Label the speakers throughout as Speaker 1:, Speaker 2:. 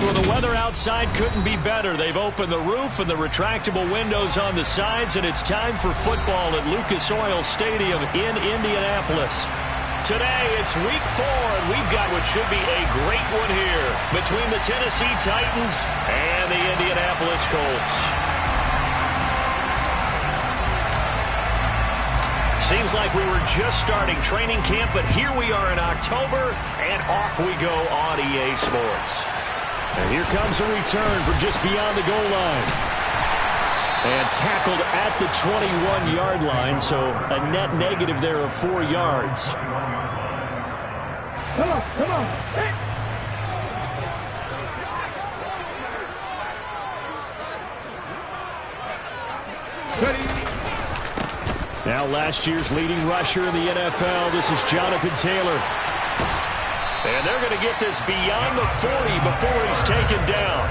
Speaker 1: Well, the weather outside couldn't be better. They've opened the roof and the retractable windows on the sides, and it's time for football at Lucas Oil Stadium in Indianapolis. Today, it's week 4, and we've got what should be a great one here between the Tennessee Titans and the Indianapolis Colts. Seems like we were just starting training camp, but here we are in October, and off we go on EA Sports.
Speaker 2: And here comes a return from just beyond the goal line. And tackled at the 21-yard line, so a net negative there of 4 yards.
Speaker 3: Come on. Hey.
Speaker 2: Now last year's leading rusher in the NFL, this is Jonathan Taylor.
Speaker 1: And they're going to get this beyond the 40 before he's taken down.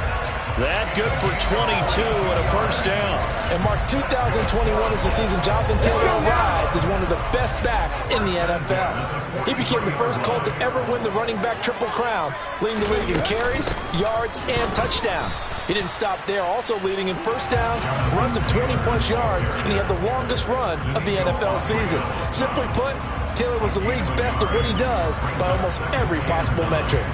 Speaker 1: That good for 22 and a first down.
Speaker 4: And Mark, 2021 is the season Jonathan Taylor arrived as one of the best backs in the NFL. He became the first Colt to ever win the running back triple crown, leading the league in carries, yards, and touchdowns. He didn't stop there, also leading in first downs, runs of 20-plus yards, and he had the longest run of the NFL season. Simply put, Taylor was the league's best at what he does by almost every possible metric.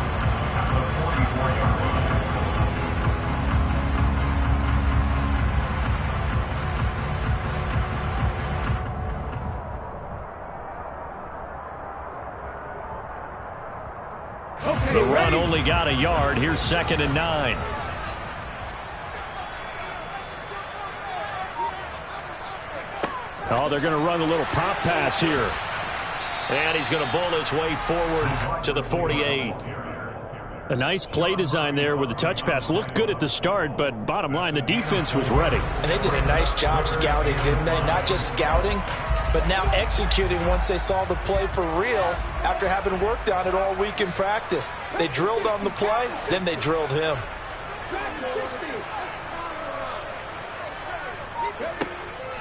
Speaker 1: The run only got a yard. Here's 2nd and 9.
Speaker 2: Oh, they're going to run a little pop pass here.
Speaker 1: And he's going to bowl his way forward to the 48.
Speaker 2: A nice play design there with the touch pass. Looked good at the start, but bottom line, the defense was ready.
Speaker 4: And they did a nice job scouting, didn't they? Not just scouting, but now executing once they saw the play for real after having worked on it all week in practice. They drilled on the play, then they drilled him.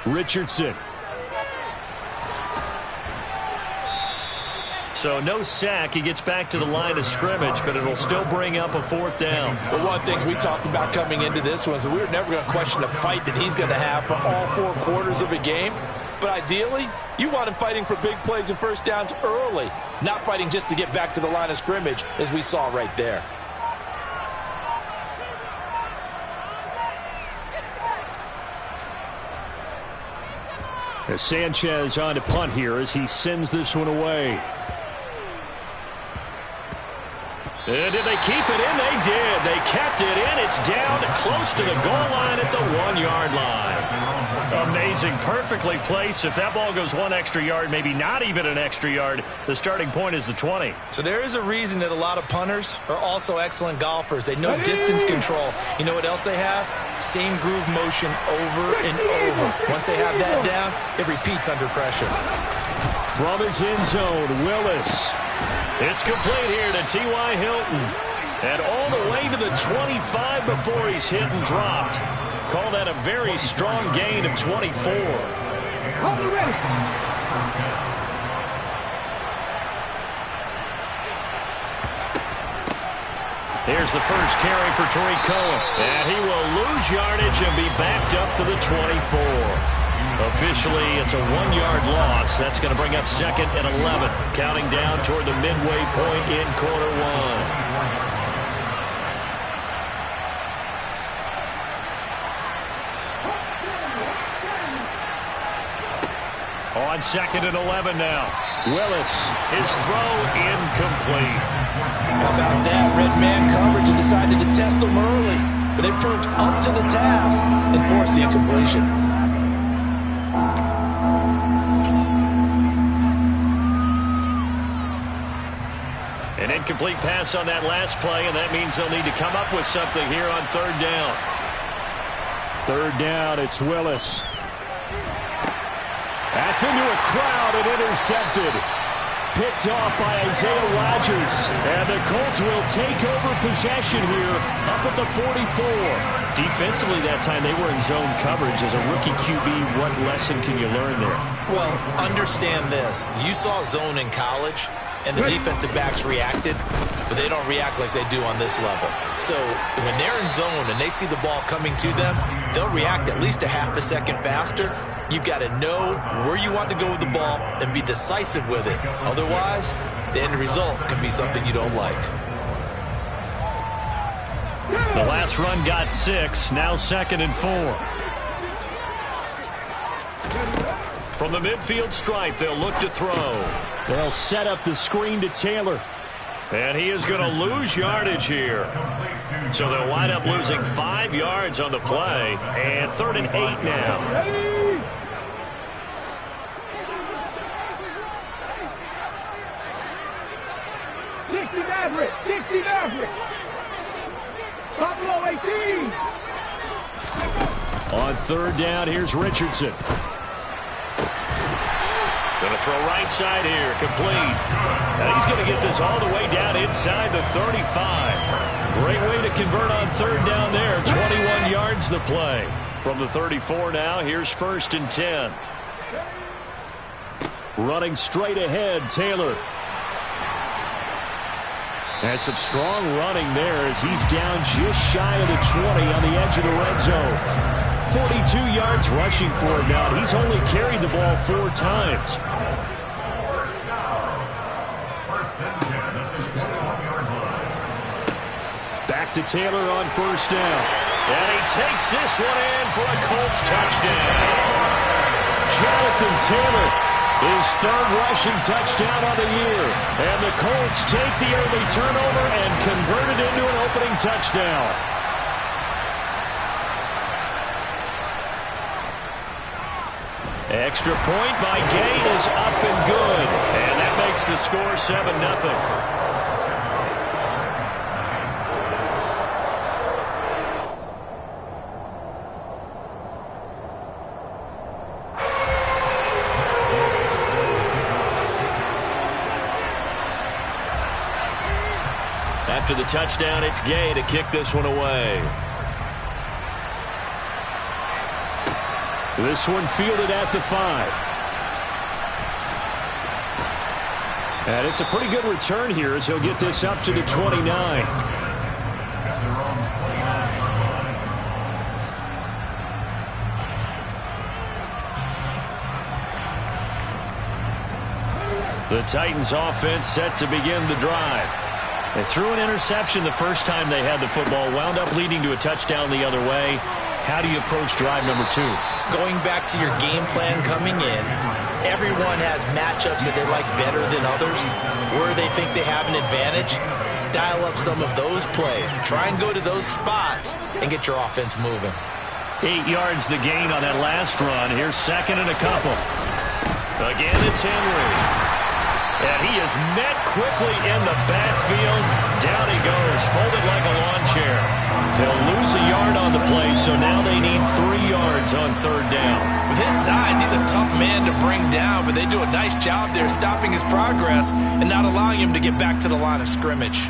Speaker 2: Richardson.
Speaker 1: So no sack. He gets back to the line of scrimmage, but it'll still bring up a 4th down.
Speaker 4: Well, one of the things we talked about coming into this was that we were never going to question the fight that he's going to have for all 4 quarters of a game. But ideally, you want him fighting for big plays and first downs early, not fighting just to get back to the line of scrimmage, as we saw right there.
Speaker 2: As Sanchez on to punt here as he sends this one away.
Speaker 1: And did they keep it in? They did. They kept it in. It's down close to the goal line at the 1-yard line. Amazing. Perfectly placed. If that ball goes 1 extra yard, maybe not even an extra yard, the starting point is the 20.
Speaker 4: So there is a reason that a lot of punters are also excellent golfers. They know distance control. You know what else they have? Same groove motion over and over. Once they have that down, it repeats under pressure.
Speaker 2: From his end zone, Willis.
Speaker 1: It's complete here to T.Y. Hilton. And all the way to the 25 before he's hit and dropped. Call that a very strong gain of 24. Here's the first carry for Tariq Cohen. And he will lose yardage and be backed up to the 24. Officially, it's a 1-yard loss. That's going to bring up 2nd and 11. Counting down toward the midway point in quarter 1. On 2nd and 11 now. Willis, his throw incomplete.
Speaker 4: How about that? Red man coverage and decided to test them early. But they proved up to the task and forced the incompletion.
Speaker 1: An incomplete pass on that last play, and that means they'll need to come up with something here on 3rd down.
Speaker 2: 3rd down, it's Willis. That's into a crowd and intercepted. Picked off by Isaiah Rodgers. And the Colts will take over possession here up at the 44.
Speaker 1: Defensively that time, they were in zone coverage. As a rookie QB, what lesson can you learn there?
Speaker 4: Well, understand this. You saw zone in college. and the defensive backs reacted, but they don't react like they do on this level. So when they're in zone and they see the ball coming to them, they'll react at least a half a second faster. You've got to know where you want to go with the ball and be decisive with it. Otherwise, the end result can be something you don't like.
Speaker 1: The last run got 6, now 2nd and 4. From the midfield stripe, they'll look to throw.
Speaker 2: They'll set up the screen to Taylor.
Speaker 1: And he is going to lose yardage here. So they'll wind up losing 5 yards on the play. And 3rd and 8 now.
Speaker 2: On 3rd down, here's Richardson.
Speaker 1: Going to throw right side here, complete. And he's going to get this all the way down inside the 35. Great way to convert on 3rd down there. 21 yards the play. From the 34 now, here's 1st and 10.
Speaker 2: Running straight ahead, Taylor. And some strong running there as he's down just shy of the 20 on the edge of the red zone. 42 yards rushing for him now. He's only carried the ball 4 times. Back to Taylor on 1st down.
Speaker 1: And he takes this one in for a Colts touchdown.
Speaker 2: Jonathan Taylor, his 3rd rushing touchdown on the year. And the Colts take the early turnover and convert it into an opening touchdown.
Speaker 1: Extra point by Gain is up and good. And that makes the score 7-0. After the touchdown, it's Gay to kick this one away.
Speaker 2: This one fielded at the 5. And it's a pretty good return here as he'll get this up to the 29.
Speaker 1: The Titans offense set to begin the drive. They threw an interception the first time they had the football, wound up leading to a touchdown the other way. How do you approach drive number 2?
Speaker 4: Going back to your game plan coming in, everyone has matchups that they like better than others, where they think they have an advantage. Dial up some of those plays. Try and go to those spots and get your offense moving.
Speaker 1: 8 yards the gain on that last run. Here's 2nd and a couple. Again, it's Henry. And he is met quickly in the backfield. Down he goes, folded like a lawn chair. They'll lose a yard on the play, so now they need 3 yards on 3rd down.
Speaker 4: With his size, he's a tough man to bring down, but they do a nice job there stopping his progress and not allowing him to get back to the line of scrimmage.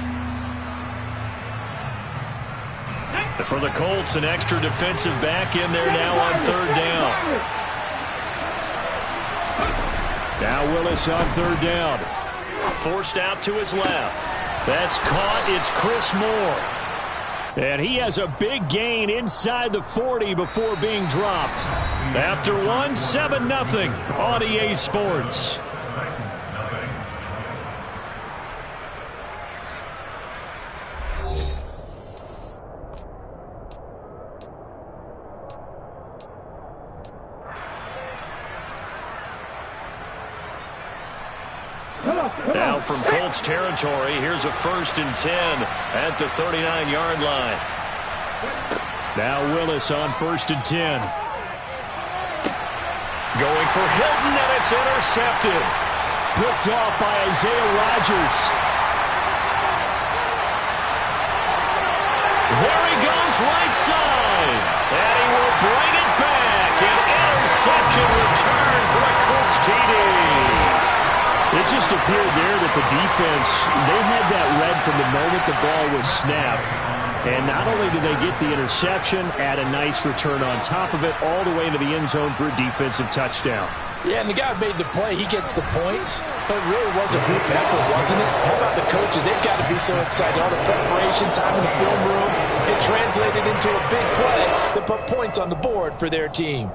Speaker 1: For the Colts, an extra defensive back in there now on 3rd down.
Speaker 2: Now Willis on 3rd down.
Speaker 1: Forced out to his left. That's caught. It's Chris Moore.
Speaker 2: And he has a big gain inside the 40 before being dropped.
Speaker 1: After 7-0 on EA Sports. Now from Colts territory, here's a 1st and 10 at the 39-yard line.
Speaker 2: Now Willis on 1st and 10.
Speaker 1: Going for Hilton, and it's intercepted.
Speaker 2: Picked off by Isaiah Rodgers.
Speaker 1: There he goes, right side. And he will bring it back. An interception return for a Colts TD.
Speaker 2: It just appeared there that the defense, they had that read from the moment the ball was snapped. And not only did they get the interception, add a nice return on top of it, all the way into the end zone for a defensive touchdown.
Speaker 4: Yeah, and the guy made the play. He gets the points. But it really was a group effort, wasn't it? How about the coaches? They've got to be so excited. All the preparation, time in the film room, it translated into a big play that put points on the board for their team.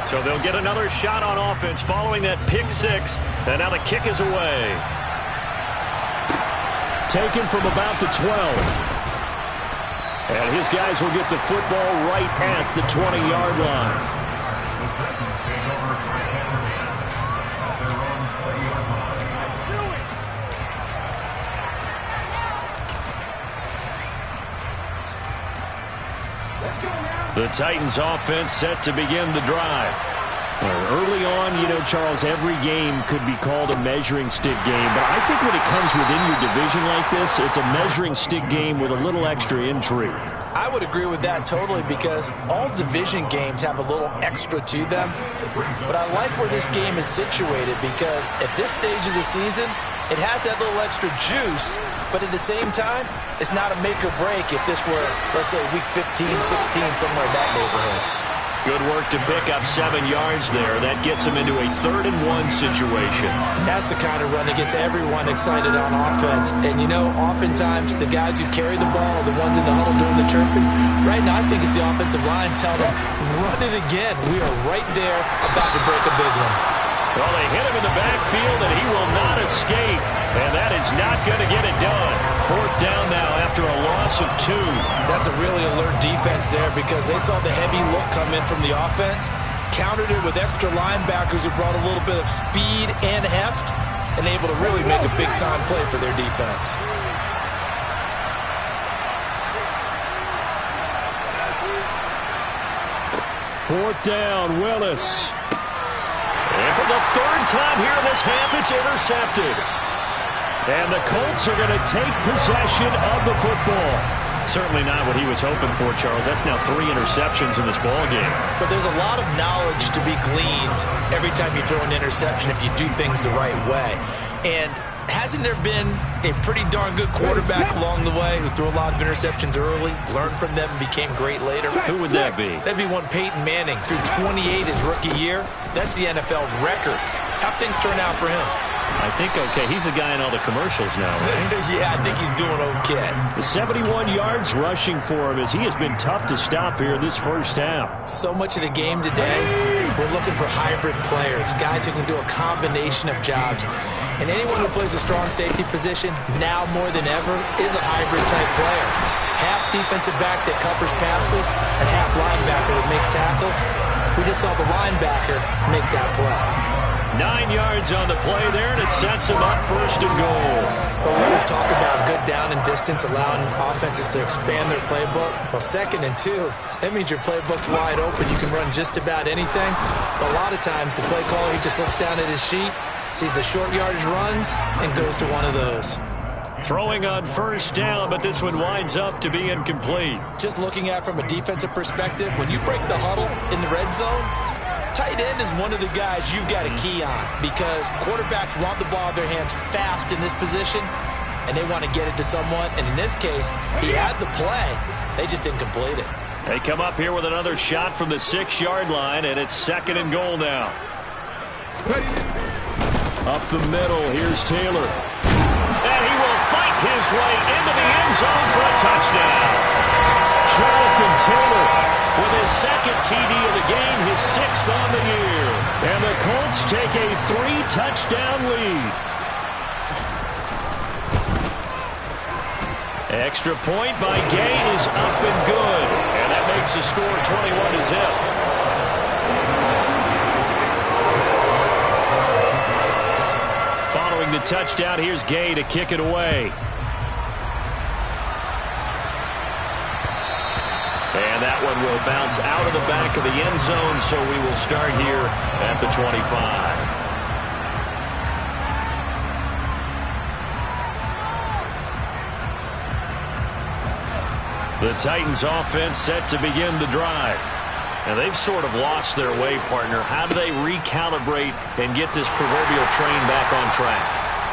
Speaker 1: So they'll get another shot on offense following that pick six. And now the kick is away.
Speaker 2: Taken from about the 12. And his guys will get the football right at the 20-yard line. The Titans offense set to begin the drive. Early on, you know, Charles, every game could be called a measuring stick game. But I think when it comes within your division like this, it's a measuring stick game with a little extra intrigue.
Speaker 4: I would agree with that totally because all division games have a little extra to them. But I like where this game is situated because at this stage of the season, it has that little extra juice. But at the same time, it's not a make or break if this were, let's say, week 15, 16, somewhere in that neighborhood.
Speaker 1: Good work to pick up 7 yards there. That gets them into a 3rd and 1 situation.
Speaker 4: And that's the kind of run that gets everyone excited on offense. And, you know, oftentimes the guys who carry the ball are the ones in the huddle doing the chirping. Right now, I think it's the offensive line telling them, run it again. We are right there about to break a big one.
Speaker 1: Well, they hit him in the backfield, and he will not escape. And that is not going to get it done. 4th down now after a loss of 2.
Speaker 4: That's a really alert defense there because they saw the heavy look come in from the offense, countered it with extra linebackers who brought a little bit of speed and heft, and able to really make a big-time play for their defense.
Speaker 2: Fourth down, Willis.
Speaker 1: And for the 3rd time here in this half, it's intercepted.
Speaker 2: And the Colts are going to take possession of the football.
Speaker 1: Certainly not what he was hoping for, Charles. That's now 3 interceptions in this ball game.
Speaker 4: But there's a lot of knowledge to be gleaned every time you throw an interception if you do things the right way. And hasn't there been a pretty darn good quarterback along the way who threw a lot of interceptions early, learned from them, and became great later?
Speaker 1: Who would that be?
Speaker 4: That'd be one Peyton Manning. Threw 28 his rookie year. That's the NFL record. How'd things turn out for him?
Speaker 1: I think okay. He's a guy in all the commercials now, right?
Speaker 4: Yeah, I think he's doing okay.
Speaker 2: The 71 yards rushing for him as he has been tough to stop here in this first half.
Speaker 4: So much of the game today, we're looking for hybrid players, guys who can do a combination of jobs. And anyone who plays a strong safety position, now more than ever, is a hybrid-type player. Half defensive back that covers passes and half linebacker that makes tackles. We just saw the linebacker make that play.
Speaker 1: 9 yards on the play there, and it sets him up 1st and goal.
Speaker 4: But we always talk about good down and distance, allowing offenses to expand their playbook. Well, 2nd and 2, that means your playbook's wide open. You can run just about anything. But a lot of times, the play caller, he just looks down at his sheet, sees the short yardage runs, and goes to one of those.
Speaker 1: Throwing on 1st down, but this one winds up to be incomplete.
Speaker 4: Just looking at it from a defensive perspective, when you break the huddle in the red zone, tight end is one of the guys you've got to key on because quarterbacks want the ball in their hands fast in this position, and they want to get it to someone. And in this case, he had the play. They just didn't complete it.
Speaker 1: They come up here with another shot from the 6-yard line, and it's 2nd and goal now.
Speaker 2: Up the middle, here's Taylor.
Speaker 1: And he will fight his way into the end zone for a touchdown.
Speaker 2: Jonathan Taylor
Speaker 1: with his 2nd TD of the game, his 6th on the year.
Speaker 2: And the Colts take a 3-touchdown lead.
Speaker 1: Extra point by Gay is up and good. And that makes the score 21-zip. Following the touchdown, here's Gay to kick it away. And that one will bounce out of the back of the end zone, so we will start here at the 25. The Titans offense set to begin the drive. And they've sort of lost their way, partner. How do they recalibrate and get this proverbial train back on track?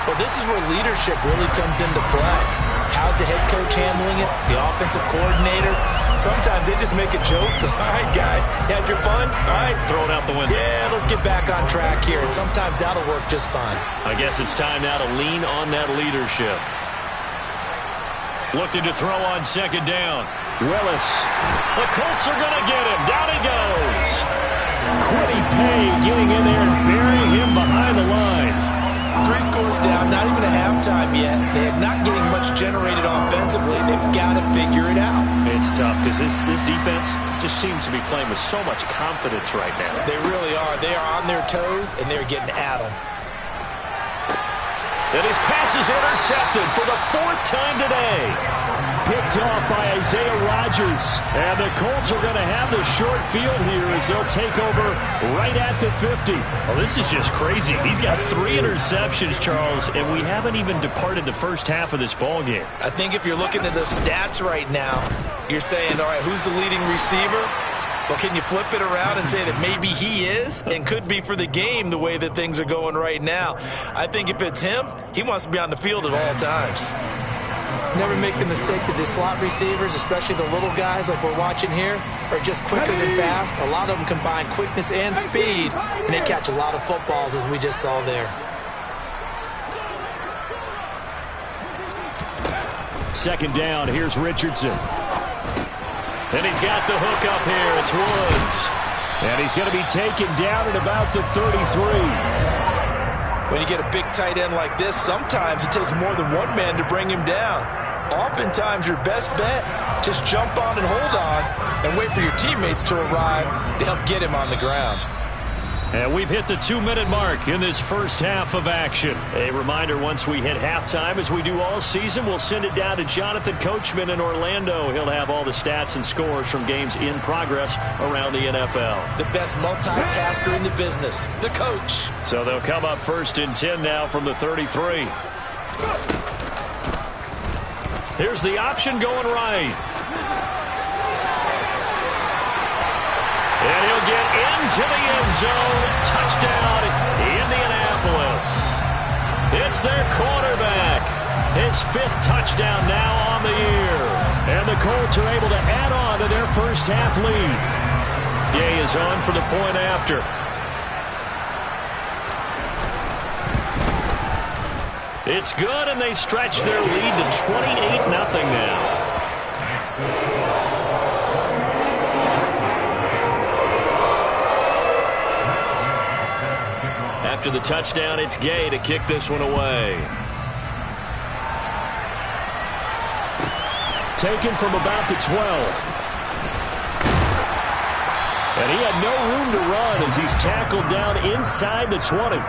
Speaker 4: Well, this is where leadership really comes into play. How's the head coach handling it? The offensive coordinator? Sometimes they just make a joke. All right, guys, you had your fun? All right.
Speaker 1: Throw it out the window.
Speaker 4: Yeah, let's get back on track here. And sometimes that'll work just fine.
Speaker 1: I guess it's time now to lean on that leadership. Looking to throw on second down. Willis. The Colts are going to get him. Down he goes.
Speaker 2: Quiddy Pay getting in there and burying him behind the line.
Speaker 4: 3 scores down, not even a halftime yet. They are not getting much generated offensively. They've got to figure it out.
Speaker 1: It's tough because this defense just seems to be playing with so much confidence right now.
Speaker 4: They really are. They are on their toes, and they're getting at them.
Speaker 1: And his pass is intercepted for the 4th time today.
Speaker 2: Picked off by Isaiah Rodgers.
Speaker 1: And the Colts are going to have the short field here as they'll take over right at the 50. Well, this is just crazy. He's got 3 interceptions, Charles, and we haven't even departed the first half of this ballgame.
Speaker 4: I think if you're looking at the stats right now, you're saying, all right, who's the leading receiver? Well, can you flip it around and say that maybe he is and could be for the game the way that things are going right now? I think if it's him, he wants to be on the field at all times. Never make the mistake that the slot receivers, especially the little guys like we're watching here, are just quicker than fast. A lot of them combine quickness and speed, and they catch a lot of footballs, as we just saw there.
Speaker 2: Second down, here's Richardson.
Speaker 1: And he's got the hook up here. It's Woods.
Speaker 2: And he's going to be taken down at about the 33.
Speaker 4: When you get a big tight end like this, sometimes it takes more than one man to bring him down. Oftentimes, your best bet, just jump on and hold on and wait for your teammates to arrive to help get him on the ground.
Speaker 1: And we've hit the 2-minute mark in this first half of action. A reminder, once we hit halftime, as we do all season, we'll send it down to Jonathan Coachman in Orlando. He'll have all the stats and scores from games in progress around the NFL.
Speaker 4: The best multitasker in the business, the coach.
Speaker 1: So they'll come up 1st and 10 now from the 33. Here's the option going right. And he'll get into the end zone. Touchdown, Indianapolis. It's their quarterback. His 5th touchdown now on the year. And the Colts are able to add on to their first half lead. Gay is on for the point after. It's good, and they stretch their lead to 28-0 now. After the touchdown, it's Gay to kick this one away.
Speaker 2: Taken from about the 12. And he had no room to run as he's tackled down inside the 20.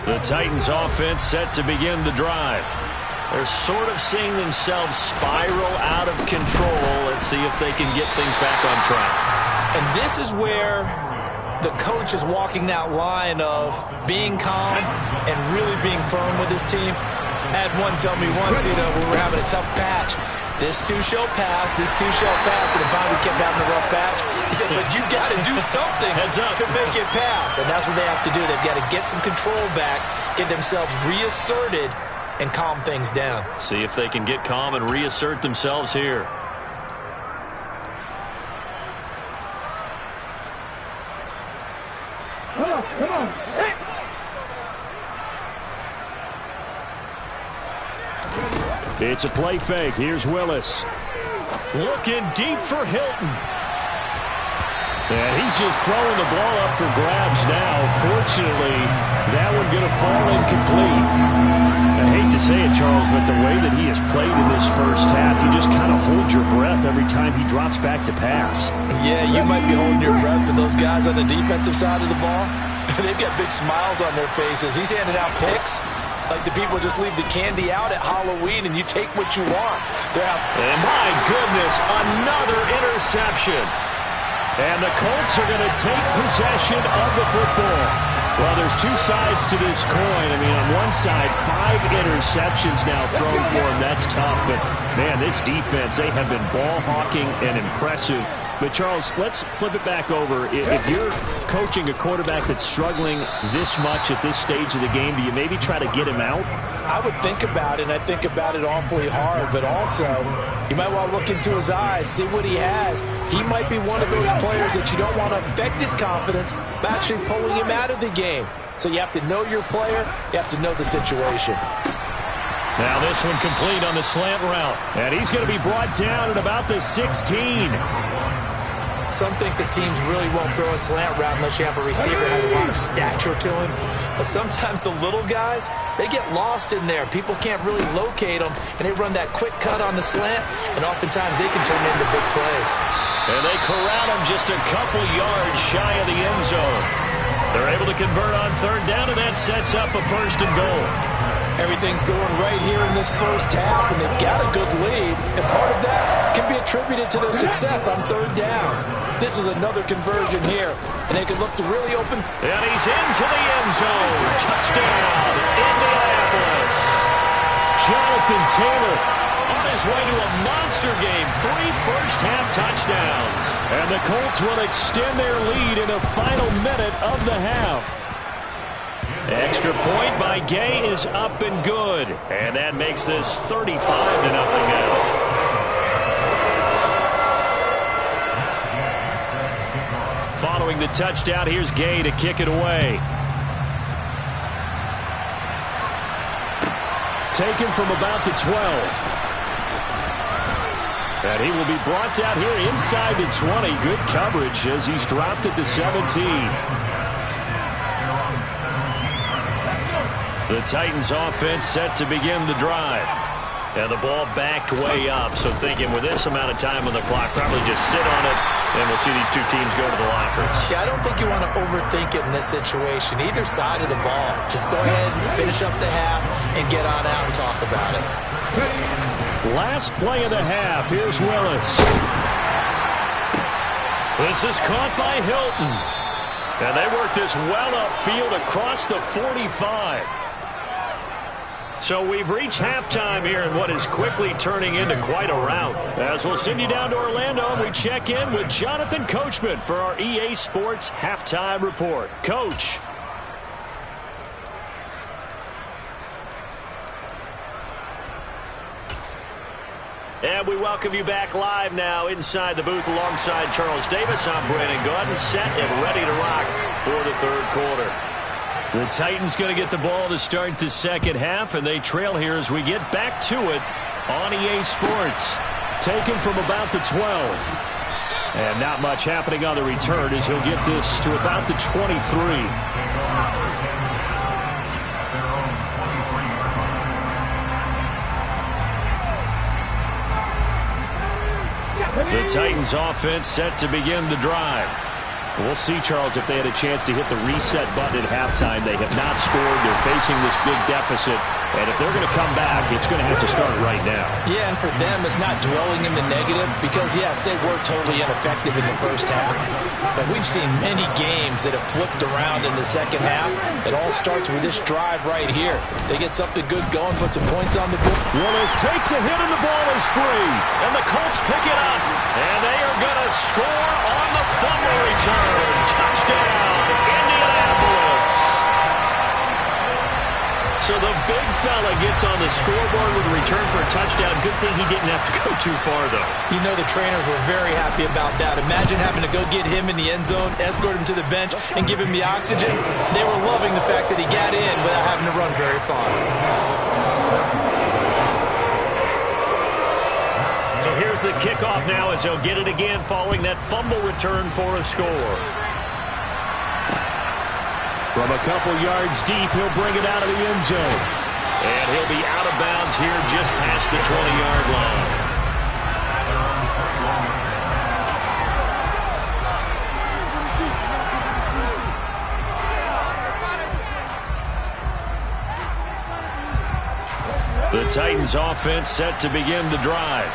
Speaker 1: The Titans offense set to begin the drive. They're sort of seeing themselves spiral out of control. Let's see if they can get things back on track.
Speaker 4: And this is where the coach is walking that line of being calm and really being firm with his team. I had one tell me once, we were having a tough patch. This too shall pass, this too shall pass, and finally kept having a rough patch. He said, but you got to do something to make it pass, and that's what they have to do. They've got to get some control back, get themselves reasserted, and calm things down.
Speaker 1: See if they can get calm and reassert themselves here.
Speaker 2: Come on. Hey. It's a play fake. Here's Willis.
Speaker 1: Looking deep for Hilton.
Speaker 2: And he's just throwing the ball up for grabs now. Fortunately, that one going to fall incomplete. I hate to say it, Charles, but the way that he has played in this first half, you just kind of hold your breath every time he drops back to pass.
Speaker 4: Yeah, you might be holding your breath, but those guys on the defensive side of the ball, they've got big smiles on their faces. He's handing out picks like the people just leave the candy out at Halloween and you take what you want.
Speaker 1: And my goodness, another interception.
Speaker 2: And the Colts are going to take possession of the football. Well, there's two sides to this coin. I mean, on one side, 5 interceptions now thrown for him. That's tough. But, man, this defense, they have been ball hawking and impressive. But, Charles, let's flip it back over. If you're coaching a quarterback that's struggling this much at this stage of the game, do you maybe try to get him out?
Speaker 4: I would think about it, and I think about it awfully hard. But also, you might want to look into his eyes, see what he has. He might be one of those players that you don't want to affect his confidence by actually pulling him out of the game. So you have to know your player. You have to know the situation.
Speaker 1: Now this one complete on the slant route.
Speaker 2: And he's going to be brought down at about the 16.
Speaker 4: Some think the teams really won't throw a slant route unless you have a receiver that has a lot of stature to him. But sometimes the little guys, they get lost in there. People can't really locate them, and they run that quick cut on the slant, and oftentimes they can turn into big plays.
Speaker 1: And they corral him just a couple yards shy of the end zone. They're able to convert on third down, and that sets up a 1st and goal.
Speaker 4: Everything's going right here in this first half, and they've got a good lead, and part of that can be attributed to their success on third downs. This is another conversion here, and they can look to really open.
Speaker 1: And he's into the end zone. Touchdown, Indianapolis.
Speaker 2: Jonathan Taylor
Speaker 1: on his way to a monster game. 3 first-half touchdowns.
Speaker 2: And the Colts will extend their lead in the final minute of the half.
Speaker 1: Extra point by Gay is up and good. And that makes this 35-0 now. Following the touchdown, here's Gay to kick it away.
Speaker 2: Taken from about the 12. And he will be brought down here inside the 20. Good coverage as he's dropped at the 17.
Speaker 1: The Titans offense set to begin the drive. And the ball backed way up. So thinking with this amount of time on the clock, probably just sit on it, and we'll see these two teams go to the lockers.
Speaker 4: Yeah, I don't think you want to overthink it in this situation. Either side of the ball. Just go ahead, finish up the half, and get on out and talk about it.
Speaker 2: Last play of the half. Here's Willis.
Speaker 1: This is caught by Hilton. And they work this well upfield across the 45. So we've reached halftime here in what is quickly turning into quite a rout. As we'll send you down to Orlando, and we check in with Jonathan Coachman for our EA Sports Halftime Report. Coach. And we welcome you back live now inside the booth alongside Charles Davis. I'm Brandon Gaudin, set and ready to rock for the third quarter. The Titans going to get the ball to start the second half, and they trail here as we get back to it on EA Sports.
Speaker 2: Taken from about the 12. And not much happening on the return as he'll get this to about the 23.
Speaker 1: The Titans offense set to begin the drive.
Speaker 2: We'll see, Charles, if they had a chance to hit the reset button at halftime. They have not scored. They're facing this big deficit. And if they're going to come back, it's going to have to start right now.
Speaker 4: Yeah, and for them, it's not dwelling in the negative because, yes, they were totally ineffective in the first half. But we've seen many games that have flipped around in the second half. It all starts with this drive right here. They get something good going, put some points on the board.
Speaker 2: Willis takes a hit and the ball is free.
Speaker 1: And the Colts pick it up. And they are going to score on the fumble return. Touchdown, Indianapolis. So the big fella gets on the scoreboard with a return for a touchdown. Good thing he didn't have to go too far, though.
Speaker 4: You know the trainers were very happy about that. Imagine having to go get him in the end zone, escort him to the bench, and give him the oxygen. They were loving the fact that he got in without having to run very far.
Speaker 1: So here's the kickoff now as they'll get it again following that fumble return for a score.
Speaker 2: From a couple yards deep, he'll bring it out of the end zone.
Speaker 1: And he'll be out of bounds here just past the 20-yard line. The Titans offense set to begin the drive.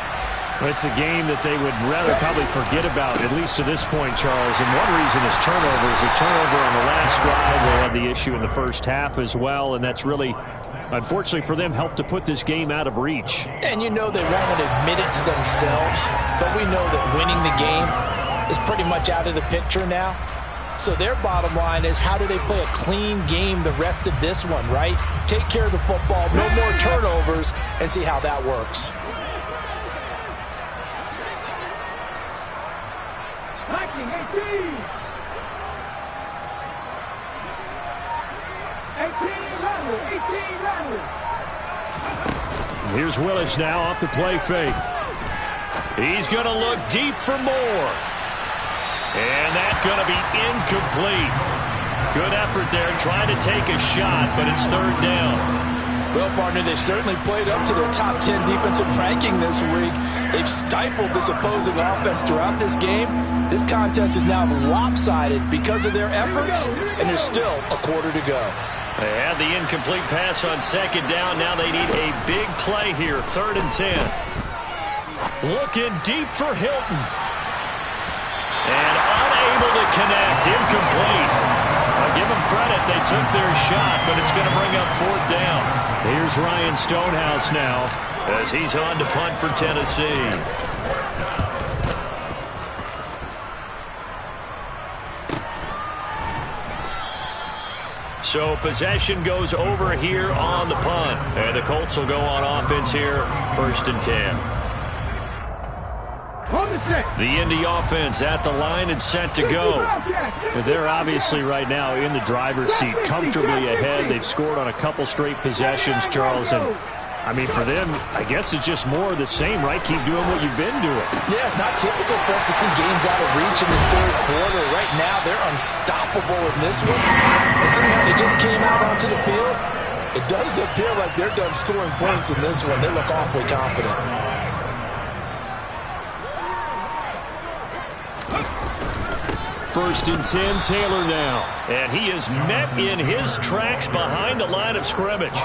Speaker 2: It's a game that they would rather probably forget about, at least to this point, Charles. And one reason is turnovers. A turnover on the last drive. They had the issue in the first half as well, and that's really, unfortunately for them, helped to put this game out of reach.
Speaker 4: And you know they won't admit it to themselves, but we know that winning the game is pretty much out of the picture now. So their bottom line is, how do they play a clean game the rest of this one, right? Take care of the football, no more turnovers, and see how that works.
Speaker 2: Here's Willis now off the play fake.
Speaker 1: He's going to look deep for more. And that's going to be incomplete. Good effort there trying to take a shot, but it's third down.
Speaker 4: Well, partner, they've certainly played up to their top 10 defensive ranking this week. They've stifled this opposing offense throughout this game. This contest is now lopsided because of their efforts, and there's still a quarter to go.
Speaker 1: They had the incomplete pass on second down. Now they need a big play here, 3rd and 10. Looking deep for Hilton. And unable to connect, incomplete. I'll give them credit, they took their shot, but it's going to bring up 4th down.
Speaker 2: Here's Ryan Stonehouse now,
Speaker 1: as he's on to punt for Tennessee. So possession goes over here on the punt. And the Colts will go on offense here, 1st and 10. The Indy offense at the line and set to go.
Speaker 2: They're obviously right now in the driver's seat, comfortably ahead. They've scored on a couple straight possessions, Charles. And, I mean, for them, I guess it's just more of the same, right? Keep doing what you've been doing.
Speaker 4: Yeah, it's not typical for us to see games out of reach in the 3rd quarter. Right now, they're unstoppable in this one. And somehow they just came out onto the field. It does appear like they're done scoring points in this one. They look awfully confident.
Speaker 1: 1st and 10, Taylor now. And he is met in his tracks behind the line of scrimmage.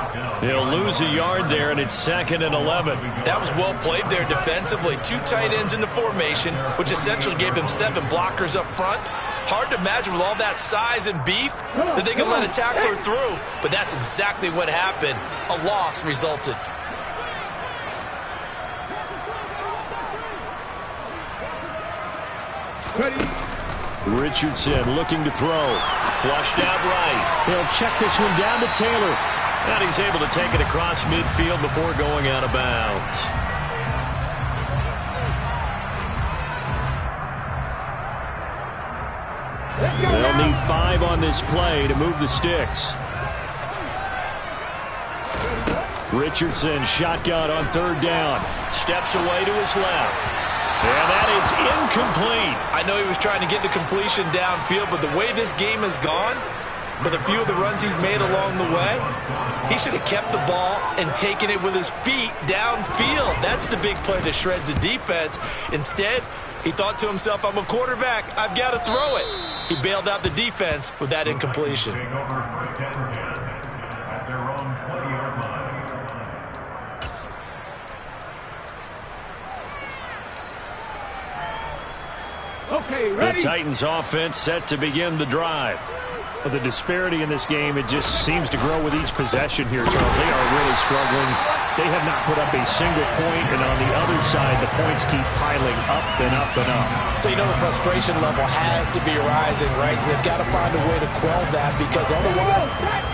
Speaker 1: He'll lose a yard there, and it's 2nd and 11.
Speaker 4: That was well played there defensively. 2 tight ends in the formation, which essentially gave them 7 blockers up front. Hard to imagine with all that size and beef that they can let a tackler through. But that's exactly what happened. A loss resulted.
Speaker 1: Richardson looking to throw. Flushed out right.
Speaker 2: He'll check this one down to Taylor.
Speaker 1: And he's able to take it across midfield before going out of bounds.
Speaker 2: They'll need 5 on this play to move the sticks. Richardson shotgun on 3rd down.
Speaker 1: Steps away to his left. And that is incomplete.
Speaker 4: I know he was trying to get the completion downfield, but the way this game has gone, with a few of the runs he's made along the way, he should have kept the ball and taken it with his feet downfield. That's the big play that shreds the defense. Instead, he thought to himself, I'm a quarterback, I've got to throw it. He bailed out the defense with that incompletion.
Speaker 1: The Titans offense set to begin the drive.
Speaker 2: Well, the disparity in this game, it just seems to grow with each possession here, Charles. They are really struggling. They have not put up a single point, and on the other side, the points keep piling up and up and up.
Speaker 4: So you know the frustration level has to be rising, right? So they've got to find a way to quell that, because otherwise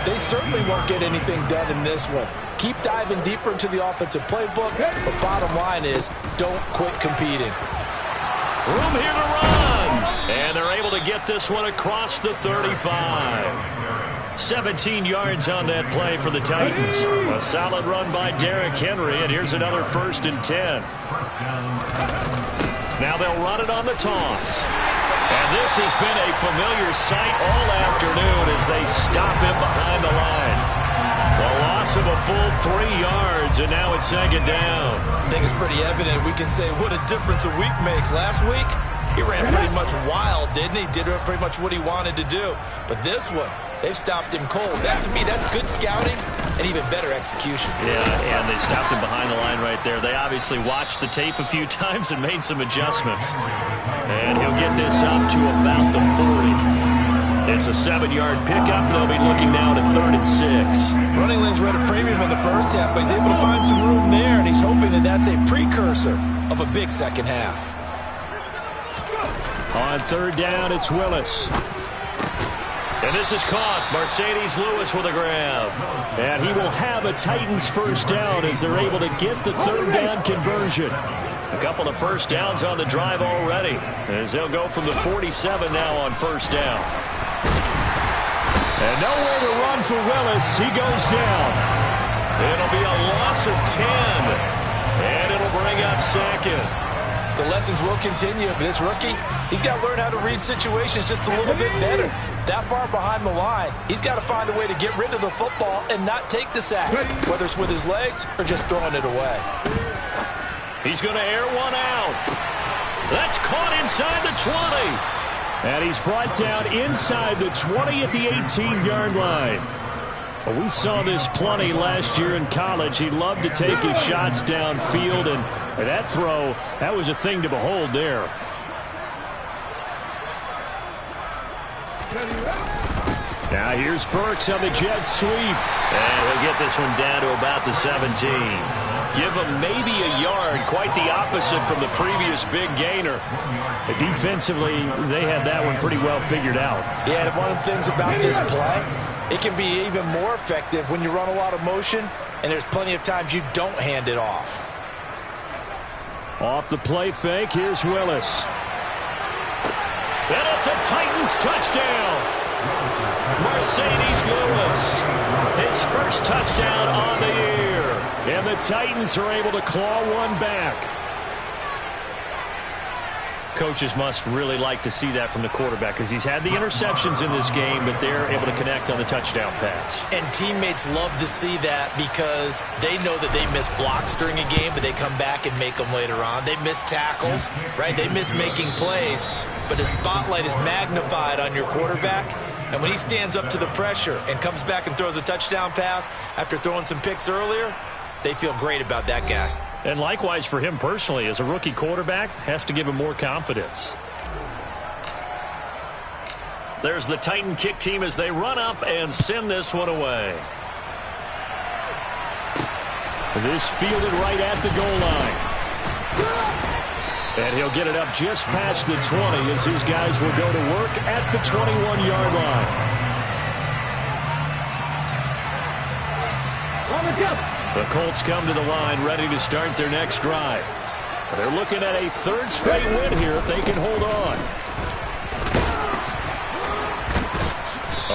Speaker 4: they certainly won't get anything done in this one. Keep diving deeper into the offensive playbook, but bottom line is don't quit competing.
Speaker 1: Room here to run. And they're able to get this one across the 35. 17 yards on that play for the Titans. A solid run by Derrick Henry, and here's another 1st and 10. Now they'll run it on the toss. And this has been a familiar sight all afternoon as they stop him behind the line. The loss of a full 3 yards, and now it's 2nd down.
Speaker 4: I think it's pretty evident. We can say what a difference a week makes. Last week, he ran pretty much wild, didn't he? Did pretty much what he wanted to do. But this one, They've stopped him cold. That, to me, that's good scouting and even better execution.
Speaker 2: Yeah, and they stopped him behind the line right there. They obviously watched the tape a few times and made some adjustments. And he'll get this up to about the 40. It's a 7-yard pickup. They'll be looking now to 3rd and 6.
Speaker 4: Running lanes were at a premium in the first half, but he's able to find some room there, and he's hoping that that's a precursor of a big second half.
Speaker 1: On 3rd down, it's Willis. And this is caught. Mercedes Lewis with a grab.
Speaker 2: And he will have a Titans first down as they're able to get the 3rd down conversion.
Speaker 1: A couple of first downs on the drive already, as they'll go from the 47 now on 1st down. And nowhere to run for Willis. He goes down. It'll be a loss of 10. And it'll bring up 2nd.
Speaker 4: The lessons will continue. This rookie, he's got to learn how to read situations just a little bit better. That far behind the line, he's got to find a way to get rid of the football and not take the sack, whether it's with his legs or just throwing it away.
Speaker 1: He's going to air one out. That's caught inside the 20.
Speaker 2: And he's brought down inside the 20 at the 18-yard line. Well, we saw this plenty last year in college. He loved to take his shots downfield, and that throw, that was a thing to behold there. Now here's Burks on the jet sweep.
Speaker 1: And he'll get this one down to about the 17. Give him maybe a yard, quite the opposite from the previous big gainer.
Speaker 2: Defensively, they had that one pretty well figured out.
Speaker 4: Yeah, and one of the things about this play, it can be even more effective when you run a lot of motion, and there's plenty of times you don't hand it off.
Speaker 2: Off the play fake, here's Willis.
Speaker 1: And it's a Titans touchdown. Mercedes Lewis, his first touchdown on the year.
Speaker 2: And the Titans are able to claw one back.
Speaker 1: Coaches must really like to see that from the quarterback because he's had the interceptions in this game, but they're able to connect on the touchdown pass.
Speaker 4: And teammates love to see that because they know that they miss blocks during a game, but they come back and make them later on. They miss tackles, right? They miss making plays, but the spotlight is magnified on your quarterback. And when he stands up to the pressure and comes back and throws a touchdown pass after throwing some picks earlier, they feel great about that guy.
Speaker 2: And likewise for him personally, as a rookie quarterback, has to give him more confidence.
Speaker 1: There's the Titan kick team as they run up and send this one away.
Speaker 2: This fielded right at the goal line. And he'll get it up just past the 20 as his guys will go to work at the 21-yard line. The Colts come to the line ready to start their next drive. They're looking at a 3rd straight win here if they can hold on.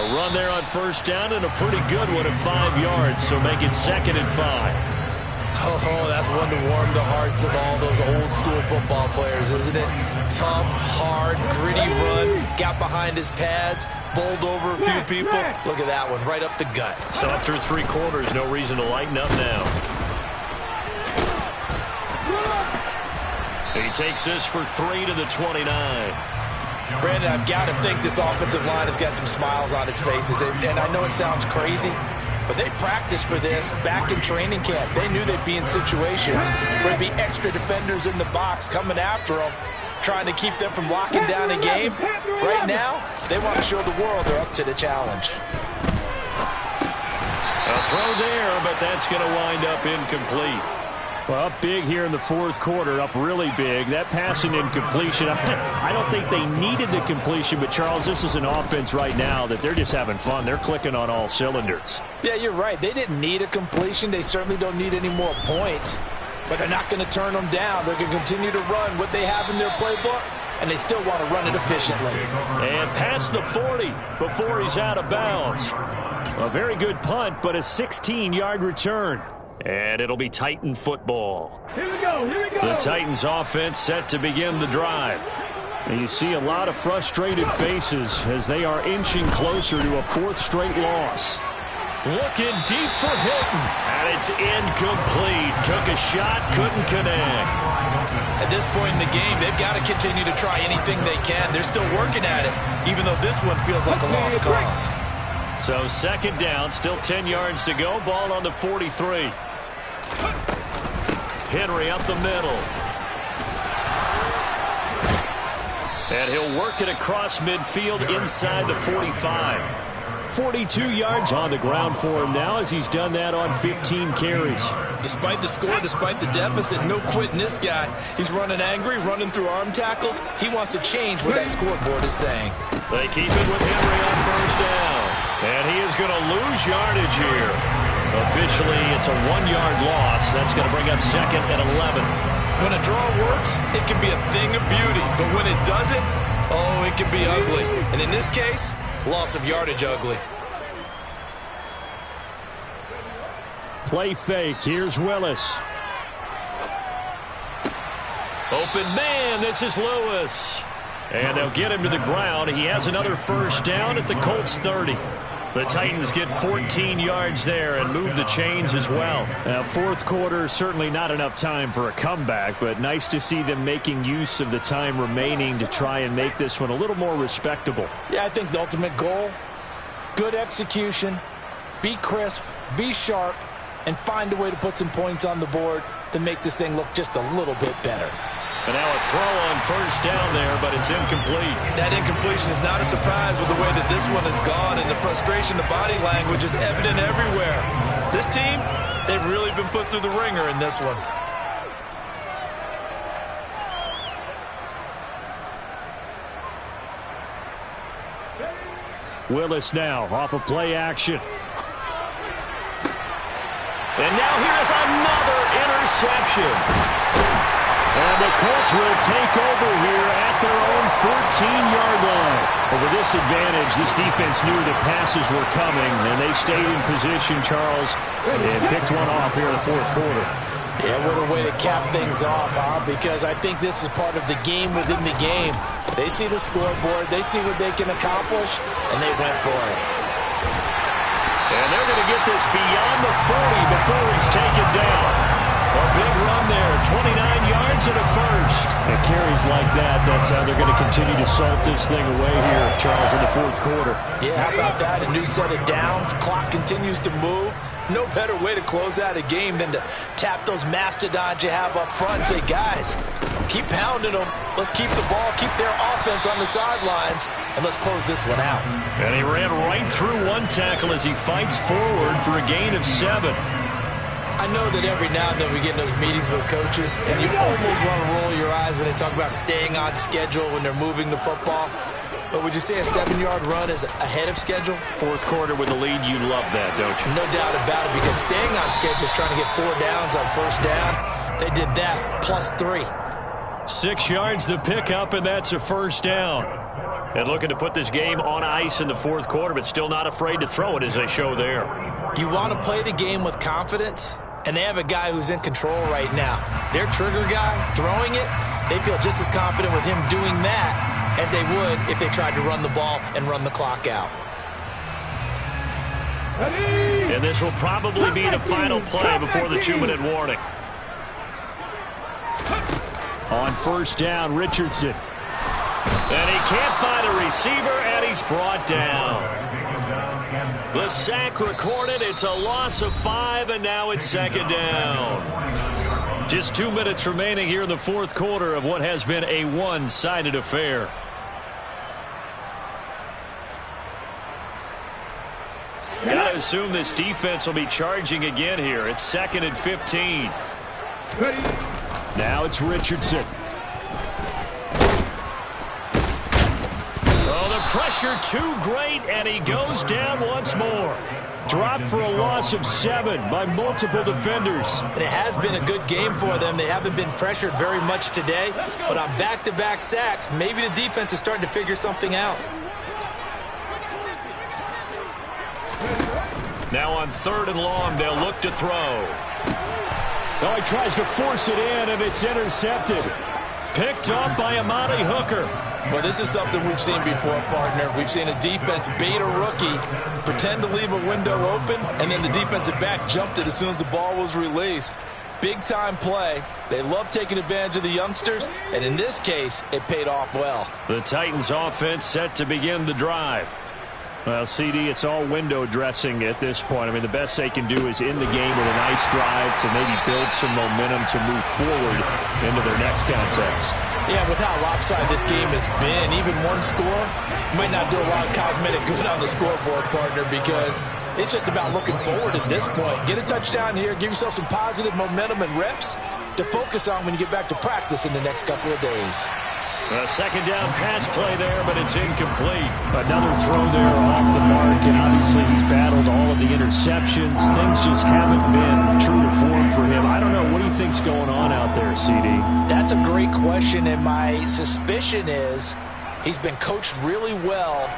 Speaker 1: A run there on 1st down and a pretty good one at 5 yards, so make it 2nd and 5.
Speaker 4: Oh, that's one to warm the hearts of all those old school football players, isn't it? Tough, hard, gritty run, got behind his pads, bowled over a few people. Look at that one, right up the gut.
Speaker 1: So after 3 quarters, no reason to lighten up now. He takes this for 3 to the 29.
Speaker 4: Brandon, I've got to think this offensive line has got some smiles on its faces. And I know it sounds crazy, but they practiced for this back in training camp. They knew they'd be in situations where there'd be extra defenders in the box coming after them, trying to keep them from locking down a game. Right now, they want to show the world they're up to the challenge.
Speaker 1: A throw there, but that's going to wind up incomplete.
Speaker 2: Well, up big here in the 4th quarter, up really big. That passing incompletion, I don't think they needed the completion, but Charles, this is an offense right now that they're just having fun. They're clicking on all cylinders.
Speaker 4: Yeah, you're right. They didn't need a completion. They certainly don't need any more points, but they're not going to turn them down. They're going to continue to run what they have in their playbook, and they still want to run it efficiently.
Speaker 1: And past the 40 before he's out of bounds.
Speaker 2: A very good punt, but a 16-yard return.
Speaker 1: And it'll be Titan football.
Speaker 3: Here we go.
Speaker 1: The Titans offense set to begin the drive.
Speaker 2: And you see a lot of frustrated faces as they are inching closer to a 4th straight loss.
Speaker 1: Looking deep for Hilton. And it's incomplete. Took a shot, couldn't connect.
Speaker 4: At this point in the game, they've got to continue to try anything they can. They're still working at it, even though this one feels like a lost cause.
Speaker 1: So second down, still 10 yards to go. Ball on the 43. Henry up the middle. And he'll work it across midfield inside the 45.
Speaker 2: 42 yards on the ground for him now as he's done that on 15 carries.
Speaker 4: Despite the score, despite the deficit, no quitting this guy. He's running angry, running through arm tackles. He wants to change what that scoreboard is saying.
Speaker 1: They keep it with Henry on first down. And he is going to lose yardage here. Officially, it's a 1-yard loss. That's going to bring up second and 11.
Speaker 4: When a draw works, it can be a thing of beauty. But when it doesn't, oh, it can be ugly. And in this case, loss of yardage ugly.
Speaker 2: Play fake. Here's Willis.
Speaker 1: Open man. This is Lewis. And they'll get him to the ground. He has another first down at the Colts 30. The Titans get 14 yards there and move the chains as well.
Speaker 2: Fourth quarter, certainly not enough time for a comeback, but nice to see them making use of the time remaining to try and make this one a little more respectable.
Speaker 4: Yeah, I think the ultimate goal, good execution, be crisp, be sharp, and find a way to put some points on the board to make this thing look just a little bit better.
Speaker 1: And now a throw on first down there, but it's incomplete.
Speaker 4: That incompletion is not a surprise with the way that this one has gone, and the frustration, the body language is evident everywhere. This team, they've really been put through the ringer in this one.
Speaker 2: Willis now off of play action.
Speaker 1: And now here's another interception. And the Colts will take over here at their own 14-yard line. But with this advantage, this defense knew the passes were coming, and they stayed in position, Charles, and picked one off here in the fourth quarter.
Speaker 4: Yeah, what a way to cap things off, huh? Because I think this is part of the game within the game. They see the scoreboard, they see what they can accomplish, and they went for it.
Speaker 1: And they're going to get this beyond the 40 before he's taken down. A big run there, 29 yards and a first.
Speaker 2: And carries like that, that's how they're going to continue to salt this thing away here, Charles, in the fourth quarter.
Speaker 4: Yeah, how about that? A new set of downs. Clock continues to move. No better way to close out a game than to tap those mastodons you have up front and say, guys, keep pounding them. Let's keep the ball, keep their offense on the sidelines, and let's close this one out.
Speaker 1: And he ran right through one tackle as he fights forward for a gain of 7.
Speaker 4: I know that every now and then we get in those meetings with coaches, and you almost want to roll your eyes when they talk about staying on schedule when they're moving the football. But would you say a 7-yard run is ahead of schedule?
Speaker 1: Fourth quarter with the lead, you love that, don't you?
Speaker 4: No doubt about it, because staying on schedule is trying to get 4 downs on first down. They did that plus 3.
Speaker 1: 6 yards the pickup, and that's a first down. And looking to put this game on ice in the fourth quarter, but still not afraid to throw it as they show there.
Speaker 4: You want to play the game with confidence? And they have a guy who's in control right now. Their trigger guy, throwing it, they feel just as confident with him doing that as they would if they tried to run the ball and run the clock out.
Speaker 1: And this will probably be the final play before the 2-minute warning.
Speaker 2: On first down, Richardson.
Speaker 1: And he can't find a receiver, and he's brought down. The sack recorded. It's a loss of 5, and now it's second down. Just 2 minutes remaining here in the fourth quarter of what has been a one-sided affair. Got to assume this defense will be charging again here. It's second and 15.
Speaker 2: Now it's Richardson.
Speaker 1: Pressure too great, and he goes down once more.
Speaker 2: Dropped for a loss of 7 by multiple defenders.
Speaker 4: And it has been a good game for them. They haven't been pressured very much today, but on back-to-back sacks, maybe the defense is starting to figure something out.
Speaker 1: Now on 3rd and long, they'll look to throw.
Speaker 2: Oh, he tries to force it in, and it's intercepted.
Speaker 1: Picked up by Amani Hooker.
Speaker 4: Well, this is something we've seen before, partner. We've seen a defense bait a rookie, pretend to leave a window open, and then the defensive back jumped it as soon as the ball was released. Big-time play. They love taking advantage of the youngsters, and in this case, it paid off well.
Speaker 1: The Titans offense set to begin the drive.
Speaker 2: Well, CD, it's all window dressing at this point. I mean, the best they can do is end the game with a nice drive to maybe build some momentum to move forward into their next contest.
Speaker 4: Yeah, with how lopsided this game has been, even one score might not do a lot of cosmetic good on the scoreboard, partner, because it's just about looking forward at this point. Get a touchdown here, give yourself some positive momentum and reps to focus on when you get back to practice in the next couple of days.
Speaker 1: A second down pass play there, but it's incomplete. Another throw there off the mark, and obviously he's battled all of the interceptions. Things just haven't been true to form for him. I don't know. What do you think's going on out there, CD?
Speaker 4: That's a great question, and my suspicion is he's been coached really well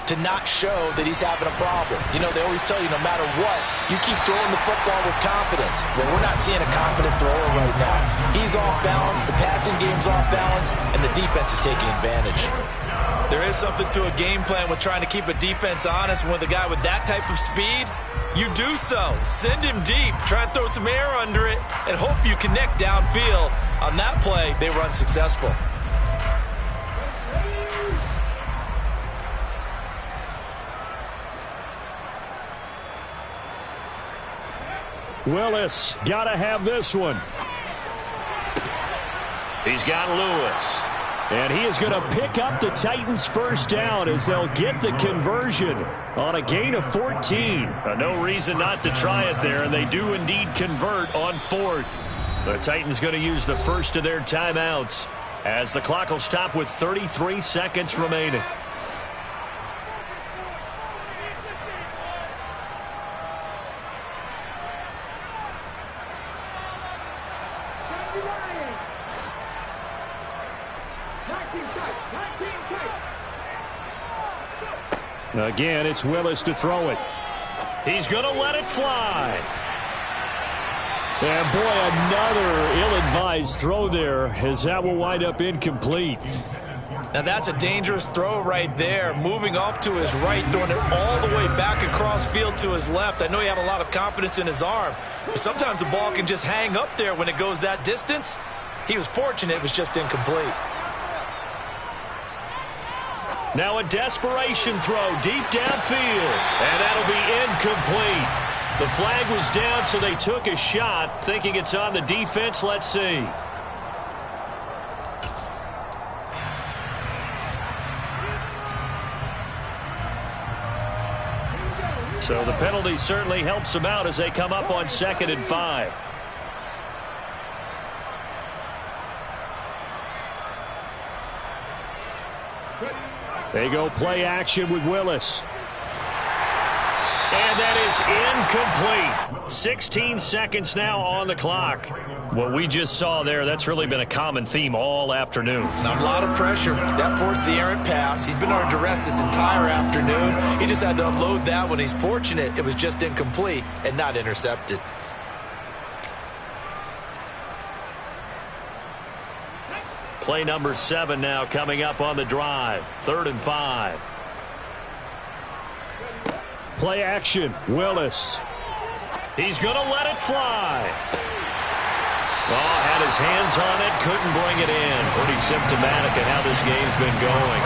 Speaker 4: to not show that he's having a problem. You know, they always tell you no matter what, you keep throwing the football with confidence. Well, we're not seeing a confident thrower right now. He's off balance, the passing game's off balance, and the defense is taking advantage. There is something to a game plan with trying to keep a defense honest. With a guy with that type of speed, you do so. Send him deep, try and throw some air under it, and hope you connect downfield. On that play, they were unsuccessful.
Speaker 1: Willis, gotta have this one. He's got Lewis. And he is going to pick up the Titans' first down as they'll get the conversion on a gain of 14. No reason not to try it there, and they do indeed convert on fourth. The Titans going to use the first of their timeouts as the clock will stop with 33 seconds remaining. Again, it's Willis to throw it. He's going to let it fly. And boy, another ill-advised throw there as that will wind up incomplete.
Speaker 4: Now that's a dangerous throw right there. Moving off to his right, throwing it all the way back across field to his left. I know he had a lot of confidence in his arm. But sometimes the ball can just hang up there when it goes that distance. He was fortunate it was just incomplete.
Speaker 1: Now a desperation throw deep downfield, and that'll be incomplete. The flag was down, so they took a shot, thinking it's on the defense. Let's see. So the penalty certainly helps them out as they come up on 2nd and 5. They go play action with Willis. And that is incomplete. 16 seconds now on the clock. What we just saw there, that's really been a common theme all afternoon.
Speaker 4: A lot of pressure. That forced the errant pass. He's been under duress this entire afternoon. He just had to unload that one. He's fortunate it was just incomplete and not intercepted.
Speaker 1: Play number 7 now coming up on the drive. 3rd and 5. Play action. Willis. He's going to let it fly. Oh, had his hands on it. Couldn't bring it in. Pretty symptomatic of how this game's been going.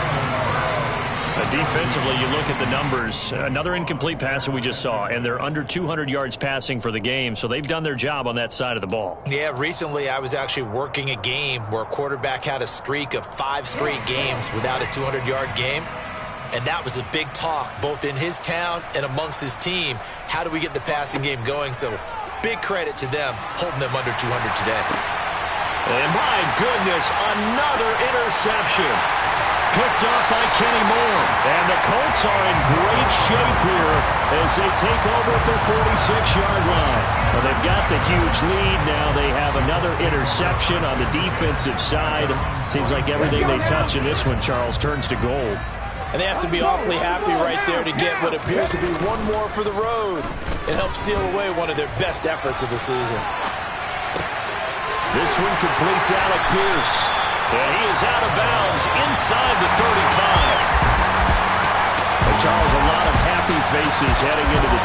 Speaker 1: Defensively, you look at the numbers. Another incomplete pass that we just saw, and they're under 200 yards passing for the game, so they've done their job on that side of the ball.
Speaker 4: Yeah, recently I was actually working a game where a quarterback had a streak of 5 straight games without a 200-yard game, and that was a big talk both in his town and amongst his team. How do we get the passing game going? So big credit to them holding them under 200 today.
Speaker 1: And my goodness, another interception. Picked off by Kenny Moore. And the Colts are in great shape here as they take over at their 46-yard line. Well, they've got the huge lead. Now they have another interception on the defensive side. Seems like everything they touch in this one, Charles, turns to gold.
Speaker 4: And they have to be awfully happy right there to get what appears to be one more for the road. It helps seal away one of their best efforts of the season.
Speaker 1: This one completes Alec Pierce. And he is out of bounds inside the 35. And Charles, a lot of happy faces heading into the